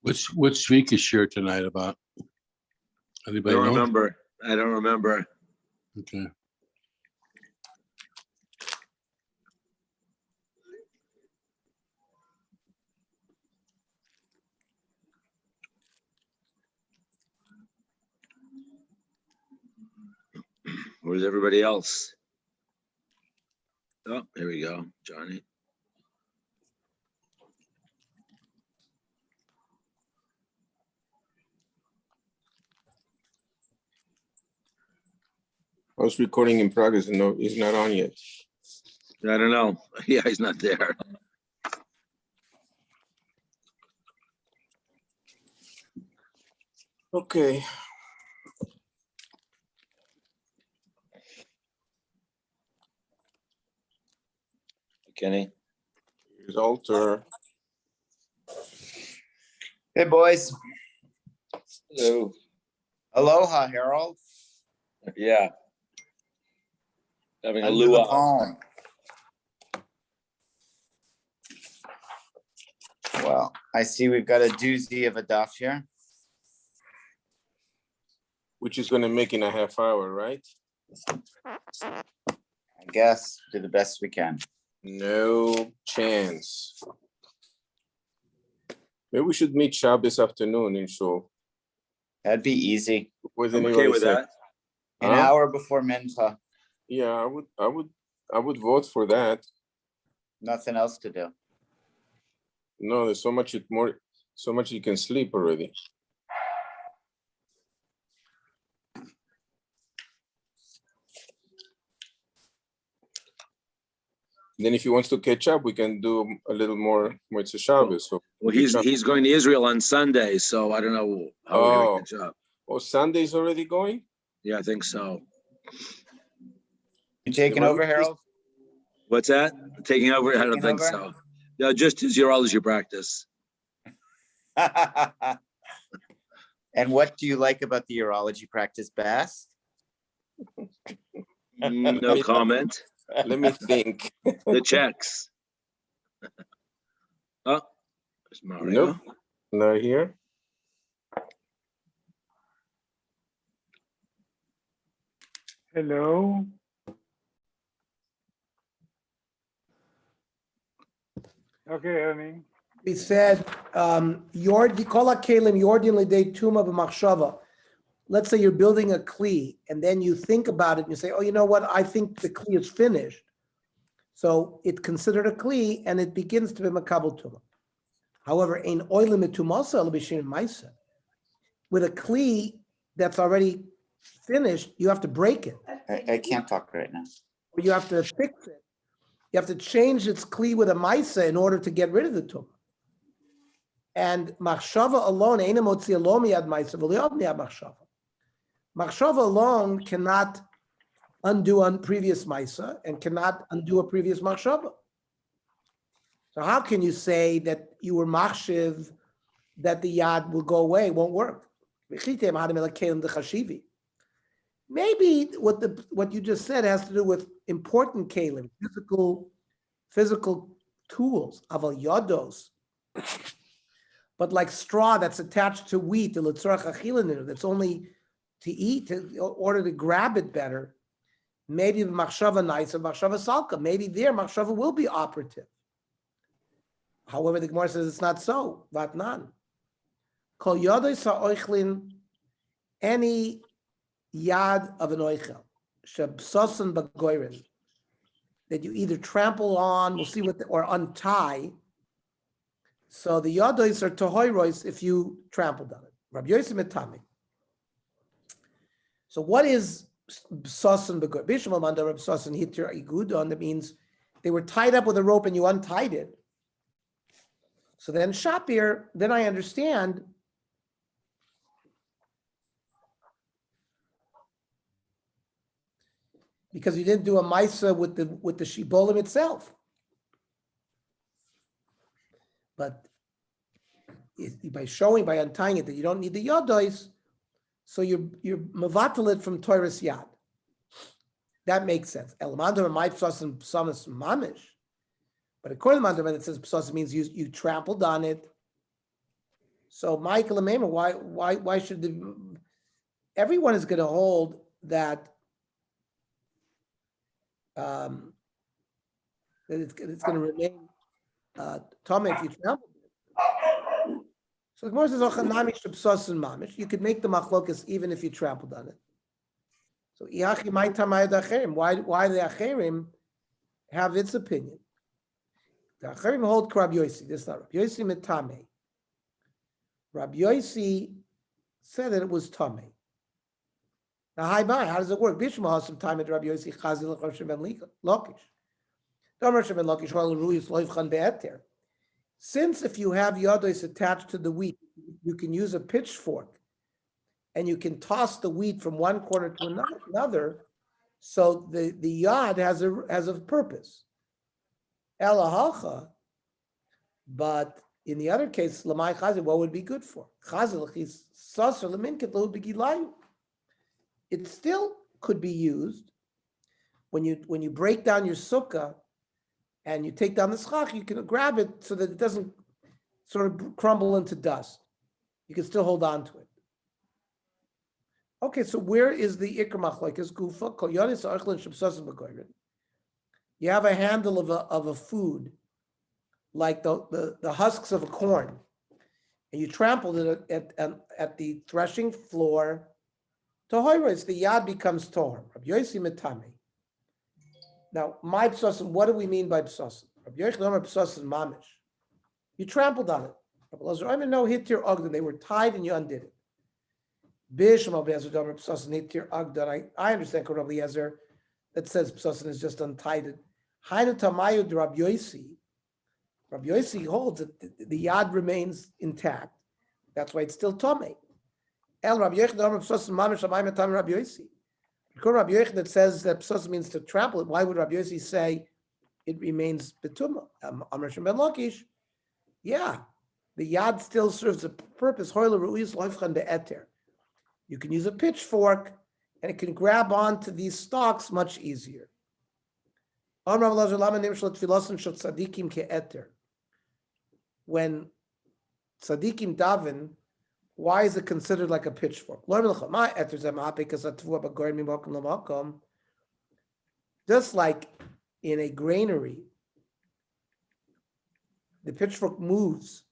What's Vika's share tonight about? Anybody I don't know? remember. I don't remember. Okay. Where's everybody else? Oh, there we go, Johnny. I was recording in progress and no, he's not on yet. I don't know. Yeah, he's not there. Okay. Kenny. Here's Alter. Hey, boys. Hello. Aloha, Harold. Yeah. Having a Under the luau. palm. Well, I see we've got a doozy of a daf here. Which is gonna make in a half hour, right? I guess do the best we can. No chance. Maybe we should meet Shabbos afternoon in Shul. That'd be easy. What does I'm okay anybody with say? that. An Huh? hour before Mincha. Yeah, I would vote for that. Nothing else to do. No, there's so much you can sleep already. Then if he wants to catch up, we can do a little more Motzei Shabbos. So Well, he's going to Israel on Sunday, so I don't know how we're Oh. gonna catch up. Sunday's already going? Yeah, I think so. You taking Yeah, over, Harold? What's that? Taking over? I don't Taking think over? so. No, just as urology practice. And what do you like about the urology practice best? No comment. Let me think. The checks. Oh, there's Mario. Nope, not here. Hello. Okay, Ernie. We said, Yikola Kalim Yordin Lidei Tuma b'machshava. Let's say you're building a kli, and then you think about it, and you say, oh, you know what? I think the kli is finished. So it's considered a kli, and it begins to be makabel tuma. However, in oilim etumasa l'bishim ma'isa, with a kli that's already finished, you have to break it, I can't talk right now. or you have to fix it. You have to change its kli with a ma'isa in order to get rid of the tumah. And machshava alone, eina motzi lo miyad ma'isa v'lo miyad machshava. Machshava alone cannot undo a previous ma'isa and cannot undo a previous machshava. So how can you say that you were machshiv that the yad will go away? It won't work. Maybe what you just said has to do with important kalim, physical tools, aval yodos. But like straw that's attached to wheat, that's only to eat in order to grab it better. Maybe the machshava nice and machshava salka. Maybe there machshava will be operative. However, the Gemara says it's not so. Vatnan. Kol yodos ha'oichlin, any yad of an oichel, shebsosan bagoyrin, that you either trample on, we'll see what, or untie. So the yadois are tohoirois if you trampled on it. Rabbi Yosef Metami. So what is bsosan bagoyrin? Bishmal manda Rabbi Bsosan hitir igudon. That means they were tied up with a rope and you untied it. So then Shapir, then I understand. Because you didn't do a maisa with the shibolim itself. But by untying it that you don't need the yodois, so you're mavatal it from Toras yad. That makes sense. Elamandar might psasim psamis mamish. But according to Mandar, it says psasim means you trampled on it. So Michael and Maimer, why should everyone is going to hold that that it's going to remain Tomei if you trample it. So the Gemara says, "Ochanami shebsos and mamish." You could make the machlokas even if you trampled on it. So Iachi my tamayad acherim. Why the acherim have its opinion? The acherim hold Rabbi Yossi. This is not Rabbi Yossi mitame. Rabbi Yossi said that it was tamei. Now, how does it work? Bishma has some time at Rabbi Yossi Chazil Rosh Ben Lakish. Rosh Ben Lakish Hol Ruis Loivchan Be'eter. Since if you have yados attached to the wheat, you can use a pitchfork, and you can toss the wheat from one corner to another. So the yad has a purpose. Elahalcha, but in the other case, Lamai Chazil, what would be good for? Chazil is Sasser Laminket Lo Begilayu. It still could be used when you break down your sukkah and you take down the schach, you can grab it so that it doesn't sort of crumble into dust. You can still hold on to it. Okay, so where is the ikr machlokes gufa? Kol yonis archlin shebsosim b'goyrin. You have a handle of a food, like the husks of a corn, and you trampled it at the threshing floor. Tohoros, the yad becomes tohor. Rabbi Yossi mitame. Now, my psosim, what do we mean by psosim? Rabbi Yossi Omer psosim mamish. You trampled on it. Rabbi Lazar, I mean, no hit your ogden. They were tied and you undid it. Bisham Rabbi Lazar Omer psosim hit your ogden. I understand Rabbi Lazar that says psosim is just untied. Hainu tamayu de Rabbi Yossi. Rabbi Yossi holds that the yad remains intact. That's why it's still tomei. El Rabbi Yechid Omer psosim mamish amayim etam Rabbi Yossi. Rabbi Yechid that says that psos means to trample it. Why would Rabbi Yossi say it remains betuma? Amar Shem Ben Lakish. Yeah, the yad still serves a purpose. You can use a pitchfork and it can grab onto these stalks much easier. When tzadikim daven, why is it considered like a pitchfork? Just like in a granary, the pitchfork moves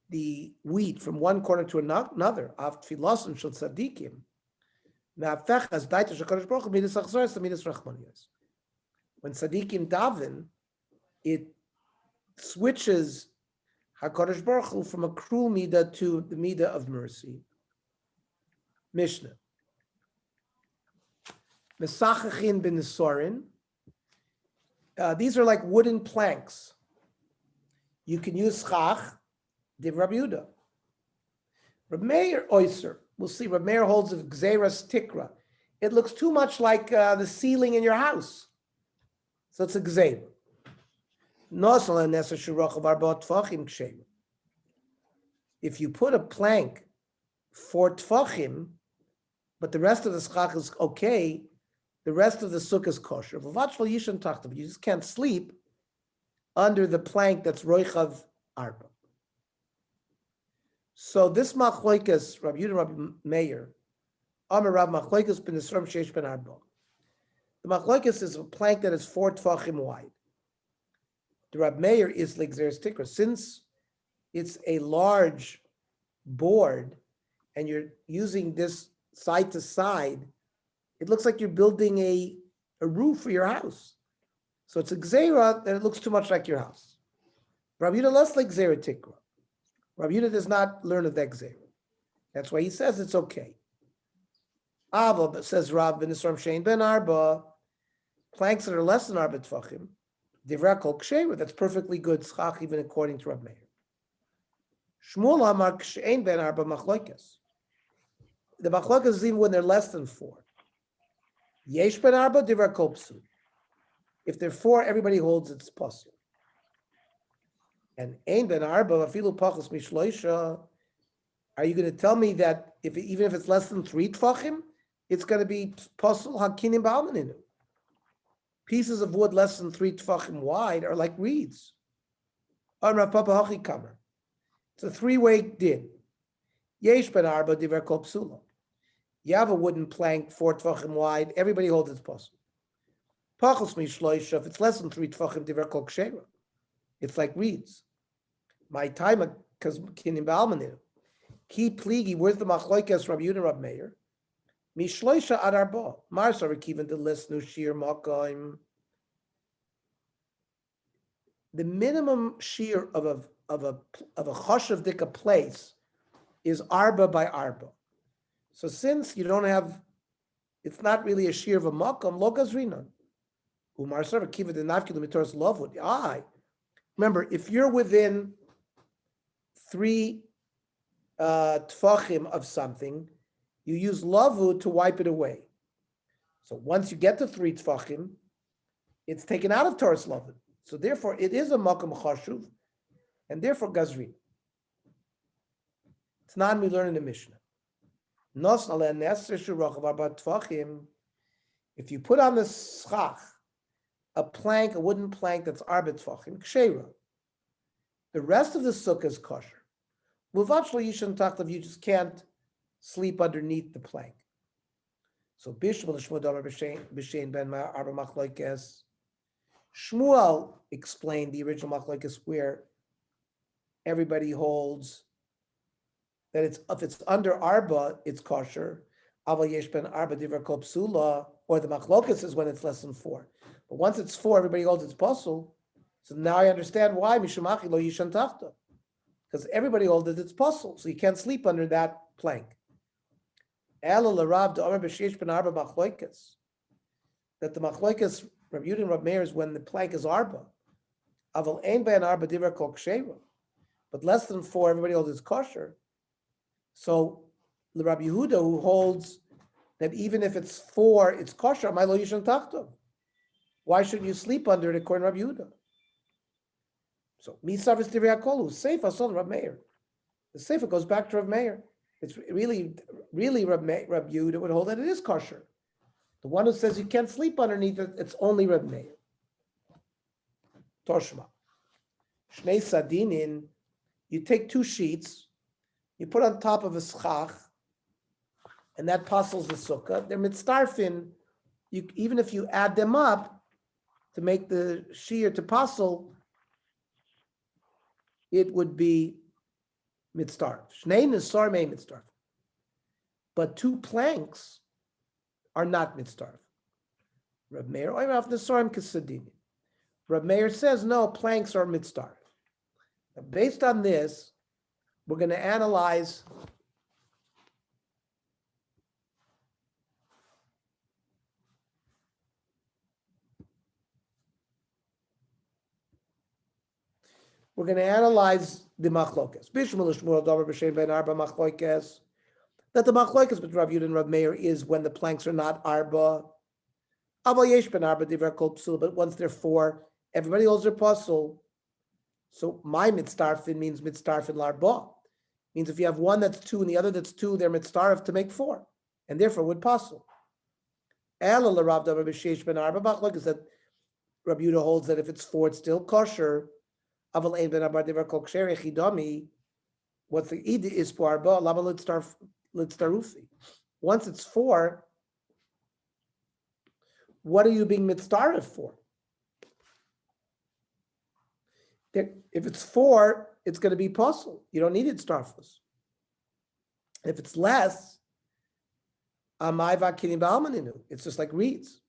the wheat from one corner to another. When tzadikim daven, it switches HaKadosh Baruch Hu from a cruel midah to the midah of mercy. Mishnah. Mesachachin ben Nesorin. These are like wooden planks. You can use schach, div Rabbi Yehuda. Reb Meir Oyser. We'll see. Reb Meir holds of Gzeras Tikra. It looks too much like the ceiling in your house. So it's a Gzeira. If you put a plank for tfachim, but the rest of the schach is okay, the rest of the sukkah is kosher. But you just can't sleep under the plank that's roichav arba. So this machloikas, Rabbi Yehuda, Rabbi Meir, Amar Rav machloikas ben Yisrael sheish ben arba. The machloikas is a plank that is 4 tfachim wide. The Rab Meir is like Gzeras Tikra. Since it's a large board and you're using this side to side, it looks like you're building a roof for your house. So it's a Gzeira that it looks too much like your house. Rabbi Yehuda less like Gzeira Tikra. Rabbi Yehuda does not learn of that Gzeira. That's why he says it's okay. Ava says Rab ben Yisrael Shein ben Arba, planks that are less than Arba Tfachim, Divra kol ksheira, that's perfectly good schach even according to Rab Meir. Shmuel amar kshein ben arba machlokas. The machlokas is even when they're less than 4. Yesh ben arba divra kol psul. If they're 4, everybody holds it's possible. And ein ben arba afilu pachos mishloisha. Are you going to tell me that even if it's less than 3 tfachim, it's going to be possible hakinim ba'almaninu? Pieces of wood less than 3 tfachim wide are like reeds. It's It's a three-way din. Yesh ben arba divrei kol psula. You have a wooden plank 4 tvachim wide. Everybody holds its possible. Pachos mishloisha. If it's less than 3 tvachim divrei kol kshera. It's like reeds. My time because kinim ba'almanim. Ki pligi. Where's the machloikas Rabbi Yehuda Rabbi Meir? Mishloisha ad arba. Mars are given to listen to shir makom. The minimum shear of a choshev dika place is arba by arba. So since you don't have, it's not really a shear of a makom, lo gazrinan. Umar sarva kiva de nafki lemitoras lovud. Remember, if you're within 3 tfachim of something, you use lavud to wipe it away. So once you get to 3 tfachim, it's taken out of Torah's lavud. So therefore, it is a makom chashuv, and therefore gazrin. It's not we learn in the Mishnah. If you put on the schach a plank, a wooden plank that's arba tfachim kshera, the rest of the sukkah is kosher. Muvachlo yishan tachtav, you just can't sleep underneath the plank. So Bishmal Shmuel Damar B'Shein Ben Arba Machlokes. Shmuel explained the original machlokes where everybody holds that it's if it's under arba, it's kosher. Aval yesh ben arba divrei kol psula, or the machlokes is when it's less than 4. But once it's 4, everybody holds it's puzzle. So now I understand why Mishumachi lo yishan tachta, because everybody holds it it's puzzle, so you can't sleep under that plank. Ela l'Rav d'Omer b'sheish ben arba machlokes, that the machlokes Rabbi Yehuda and Rabbi Meir is when the plank is arba. Aval ein ben arba divrei kol kshera, but less than 4, everybody holds it's kosher. So the Rabbi Yehuda, who holds that even if it's 4, it's kosher, my lo yishan tachto. Why shouldn't you sleep under it according to Rabbi Yehuda? So misav is divrei hakol, seifa son Rabbi Meir. The seifa goes back to Rabbi Meir. It's really Rabbi Yehuda would hold that it is kosher. The one who says you can't sleep underneath it, it's only Rabbi Meir. Toshma. Shnei sadinin, you take 2 sheets, you put on top of a schach, and that puzzles the sukkah. They're mitztarfin. Even if you add them up to make the shear to puzzle, it would be mitztarf. Shnei nesar mei mitztarf. But 2 planks are not mitztarf. Reb Meir, oirav nesarim kesadini. Reb Meir says no, planks are mitztarf. Now, based on this, we're going to analyze the machlokes. Bishmul Shmuel Davar B'Shem Ben Arba machlokes. That the machlokes between Rav Yehuda and Rav Meir is when the planks are not arba. Aval yesh ben arba divrei kol psul. But once they're 4, everybody holds their puzzle. So my mitztarfin means mitztarfin larba. Means if you have one that's 2 and the other that's 2, they're mitztarf to make 4, and therefore would puzzle. Ela l'Rav Davar b'sheish ben arba machlokes, that Rabbi Yehuda holds that if it's 4, it's still kosher. Aval ein ben arba divrei kol ksher echidami. What's the id is for arba? Lama litztarufi. Once it's 4, what are you being mitztaref for? If it's 4, it's going to be puzzle. You don't need it starfus. If it's less, it's just like reeds.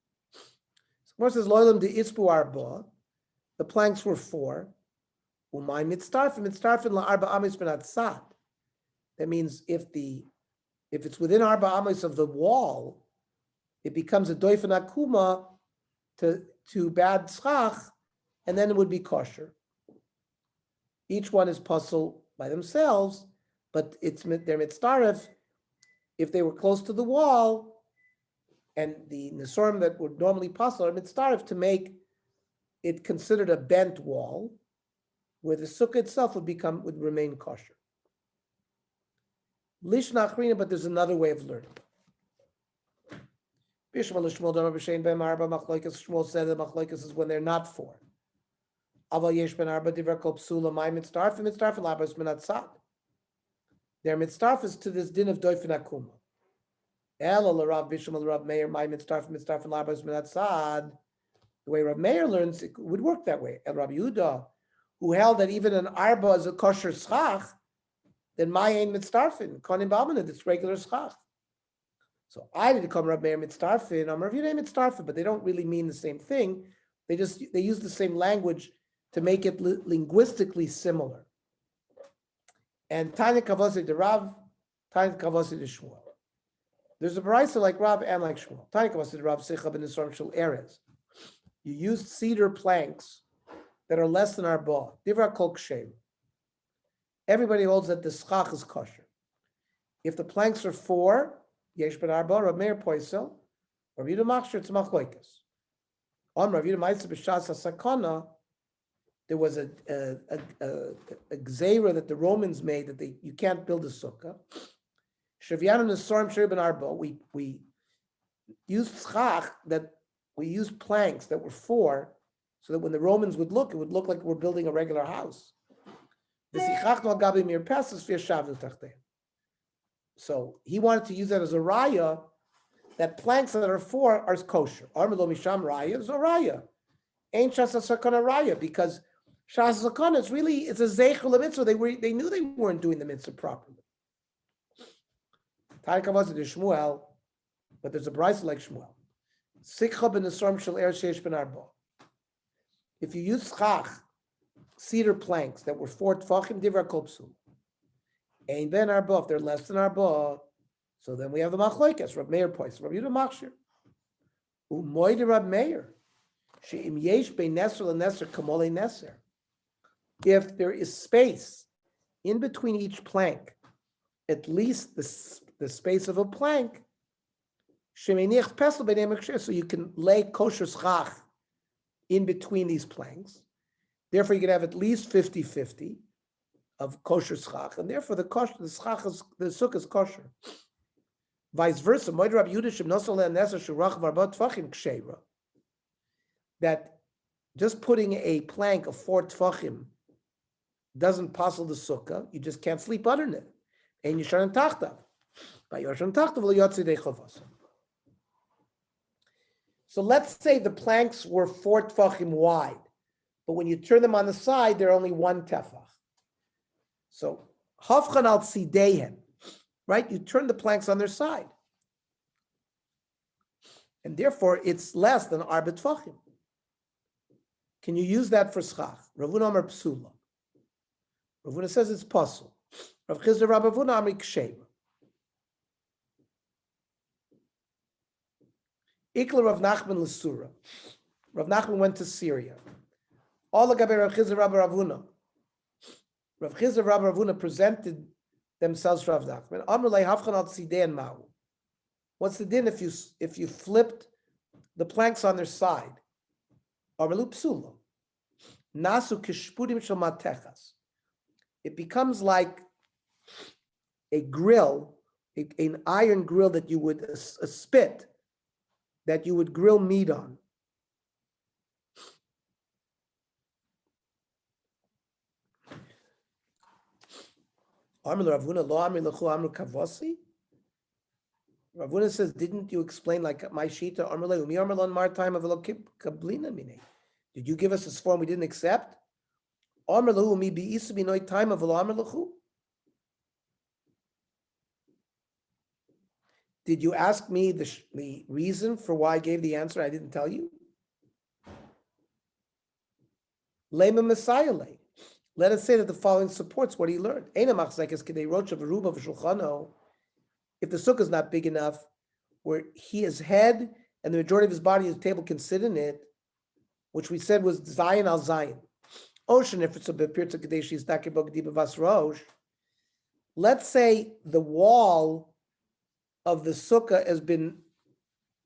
So it says loylam de ispu arba. The planks were 4. Umay mitztarfin la arba amis benat sad. That means if it's within arba amis of the wall, it becomes a doifen akuma to bad schach, and then it would be kosher. Each one is puzzle by themselves, but they're mitztaref if they were close to the wall, and the nesorim that would normally puzzle are mitztaref to make it considered a bent wall, where the sukkah itself would remain kosher. Lish nachrina, but there's another way of learning. Bishmal Shmuel Damar B'Shein Ben Arba machlokes. Shmuel said that machlokes is when they're not 4. Aval yesh ben arba divrei kol psula my mitztarfin larba is minat sad. Their mitzdarfus to this din of doifin akuma. El Rav Bishlam Rav Meir, my mitzdarf labas minat sad. The way Rav Meir learns, it would work that way. El Rav Yehuda, who held that even an arba is a kosher schach, then my ain mitzdarfin, konim b'almanah, it's regular schach. So I did come Rav Meir mitzdarfin, I'm Rav Yehuda mitzdarfin, but they don't really mean the same thing. They use the same language to make it linguistically similar. And Tanya Kavosi de Rav, Tanya Kavosi de Shmuel. There's a brisa like Rav and like Shmuel. Tanya Kavosi de Rav Sicha ben Nisram Shel Eretz. You used cedar planks that are less than arba. Divra kol kshem. Everybody holds that the schach is kosher. If the planks are 4, yesh ben arba, Rav Meir poisel, Rav Yehuda machshir it's machloikas. On Rav Yehuda ma'aseh b'shas hasakana, there was a gzeira that the Romans made that you can't build a sukkah. Shavyanu nesorim shir ben arba. We used schach that we used planks that were 4, so that when the Romans would look, it would look like we're building a regular house. So he wanted to use that as a raya, that planks that are 4 are kosher. Armelo misham raya is a raya. Ain't shas sakana raya, because shas sakana is really, it's a zeichel mitzvah. They knew they weren't doing the mitzvah properly. Taika was it Shmuel, but there's a brisa like Shmuel. Sikha ben Nesram shel er sheish ben arba. If you use schach, cedar planks that were 4 tfachim divra kolpsul, ein ben arba, if they're less than arba, so then we have the machloikas. Rav Meir pois, Rav Yehuda machshir, umoide Rav Meir, she'im yesh bein neser leneser kamolei neser. If there is space in between each plank, at least the space of a plank, so you can lay kosher schach in between these planks. Therefore, you can have at least 50-50 of kosher schach, and therefore the schach is, the sukkah is kosher. Vice versa, that just putting a plank of 4 tfachim doesn't passel the sukkah, you just can't sleep underneath it. And you shouldn't tachtav. By yoshan tachtav, so let's say the planks were 4 tefachim wide, but when you turn them on the side, they're only 1 tefach. So hafchan al tzideihem, right? You turn the planks on their side, and therefore it's less than arba tefachim. Can you use that for schach? Rav Huna Amar psula. Rav Huna says it's possible. Rav Chizda Rav Huna Amar ksheim. Ikla Rav Nachman l'Sura. Rav Nachman went to Syria. All the Gaber Rav Chizda Rav Huna. Rav Chizda Rav Huna presented themselves to Rav Nachman. Amr lei hafchan al tzidein ma'u. What's the din if you flipped the planks on their side? Amrlu psula. Nasu kishpudim shel matechas. It becomes like a grill, an iron grill that you would, a spit that you would grill meat on. Rav Huna says, didn't you explain like my shita? Did you give us this form we didn't accept? Did you ask me the reason for why I gave the answer I didn't tell you? Lema Messiah. Let us say that the following supports what he learned. If the sukkah is not big enough, where his head and the majority of his body, his table can sit in it, which we said was Zion al Zion. Ocean, if it's a Bepirta Kadeshi is Vas Rosh. Let's say the wall of the sukkah has been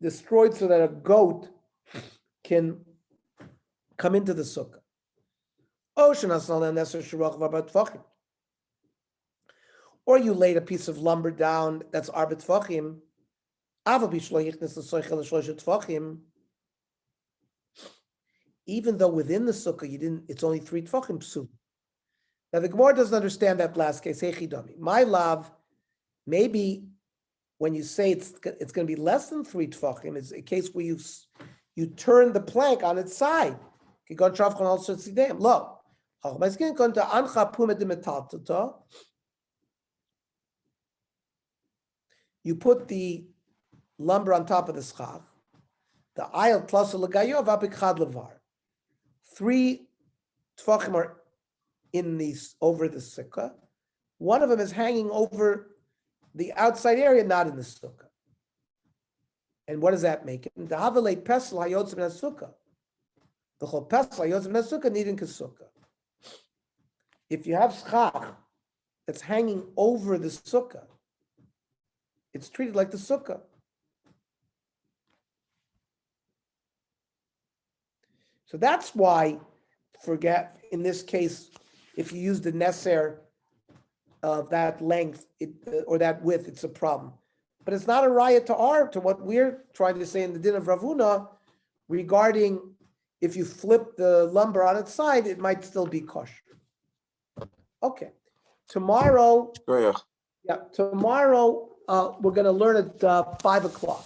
destroyed so that a goat can come into the sukkah. Or you laid a piece of lumber down that's arba tfachim. Even though within the sukkah you didn't, it's only 3 tfachim psul. Now the Gemara doesn't understand that last case. Hechidami. My love, maybe when you say it's going to be less than 3 tefachim, it's a case where you turn the plank on its side. Lo. You put the lumber on top of the schach. The aisle plus a legayov apikhad levar. 3 tefachim are in these over the sukkah. One of them is hanging over the outside area, not in the sukkah. And what does that make it? The havale pesel hayotzim in sukkah. The whole pesel hayotzim in sukkah needing sukkah. If you have schach that's hanging over the sukkah, it's treated like the sukkah. So that's why, forget in this case, if you use the neser of that length or that width, it's a problem. But it's not a riot to what we're trying to say in the din of Rav Huna regarding if you flip the lumber on its side, it might still be kosher. Okay. Tomorrow, Shkoyach. we're going to learn at 5 o'clock.